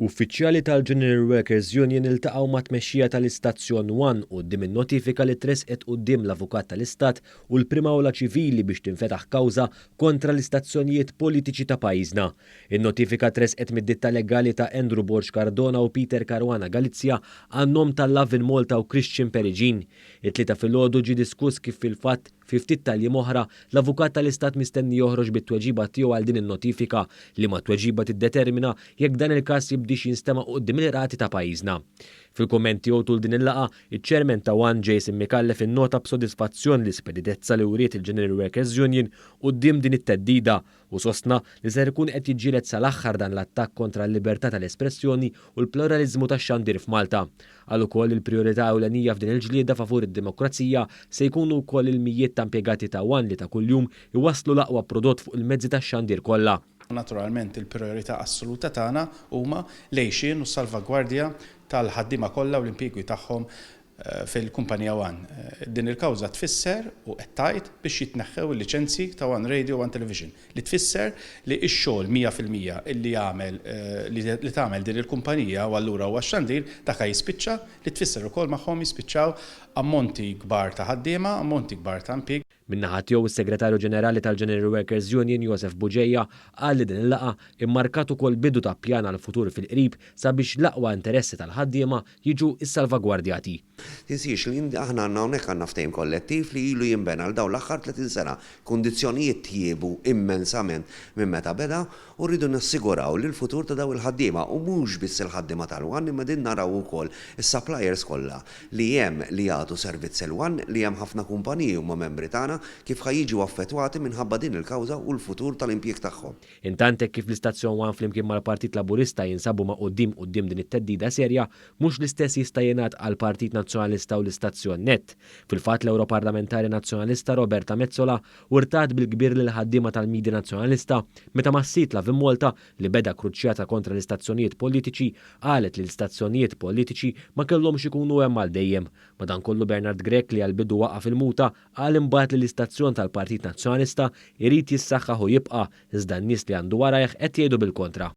Uffiċjali tal-General Workers Union iltaqgħu ma' tmexxija tal-Istazzjon 1 quddiem in-notifika li tresqet quddiem l-Avukat tal-Istat u l-Primawla Ċivili biex tinfetaħ kawża kontra l-istazzjonijiet politiċi ta' pajjiżna. In-notifika tresqet mid-ditta legali ta' Andrew Borg Cardona u Peter Caruana Galizja għan-nom tal-Lavin Malta u Christian Perigin. It-tlieta filgħodu ġie diskuss kif fil-fatt fi ftit tal-jiem oħra l-Avukat tal-Istat mistenni joħroġ bit-tweġiba tiegħu għal din in-notifika li ma tweġiba tiddetermina jekk dan il-każ jibdix jinstema' quddiem il-qrati ta' pajjiżna. Fil-kummenti tiegħu tul din il-laqgħa, iċ-Chairman ta' One Jason Mikallef innota b'sodisfazzjon l-ispeditezza li wriet il-General Workers Union quddiem din it-teddida u sostna li ser ikun qed jiġġieled sal-aħħar dan l-attakk kontra l-libertà tal-espressjoni u l-pluralizmu tax-xandir f'Malta. Qal ukoll il-prijorità ewlenija f'din il-ġlieda favur id-demokrazija se jkunu wkoll il-mijiet ta' impjegati ta' One li ta' kuljum iwasslu l-aqwa prodott fuq il-mezzi tax-xandir kollha. Naturalment il-priorità assoluta tagħna huma lejxin u salvagwardja tal-ħaddiema kollha u l-impjiegi tagħhom fil-kumpanija One. Din il-kawża tfisser u qed tgħid biex jitneħħew il-liċenzji ta' One Radio u One Television li tfisser li x-xogħol 100% li tagħmel din il-kumpanija u allura huwa xandir dak jispiċċa li tfisser ukoll magħhom jispiċċaw ammonti kbar ta' ħaddiema, ammonti kbar ta' impjieg. Min-naħa tiegħu is-Segretarju Ġenerali tal-General Workers Union Joseph Buġejja qal li din il-laqgħa immarkat ukoll bidu ta' pjan għal futur fil-qrib sabiex l-aqwa interessi tal-ħaddiema jiġu issalvagwardjati. Tinsiex li aħna għandna hawnhekk għandna ftehim kollettiv li ilu jinbena għal dawn l-aħħar 30 sena kundizzjonijiet tjiebu immensament minn meta beda u rridu nassiguraw li l-futur ta' daw il-ħaddiema u mhux biss il-ħaddiema tal-One imma din naraw ukoll is-suppliers kollha li hemm li jagħtu servizz il-One li hemm ħafna kumpaniji huma membri tagħna kif ħajjiġu affettwati minħabba din il-kawża u l-futur tal-impjieg tagħhom. Intant kif l-Istazzjon One flimkien mal-Partit Laburista jinsabu ma' quddiem din it-teddida serja, mhux l-istess jista' jingħad għall-Partit Nazzjonalista u l-Istazzjon Net. Fil-fatt l-Europarlamentari Nazzjonalista Roberta Mezzola urtat bil-kbir lil ħaddiema tal-Midja Nazzjonalista meta massit Lavin Malta li beda kruċjata kontra l-istazzjonijiet politiċi qalet li l-istazzjonijiet politiċi ma kellhomx ikunu hemm għal dejjem. Madankollu Bernard Grek li għall-bidu waqaf il-muta qal imbagħad li l-istazzjon tal-Partit Nazzjonalista irid jissaħħaħ u jibqa' iżda n-nies li għandu warajh qed jgħidu bil-kontra.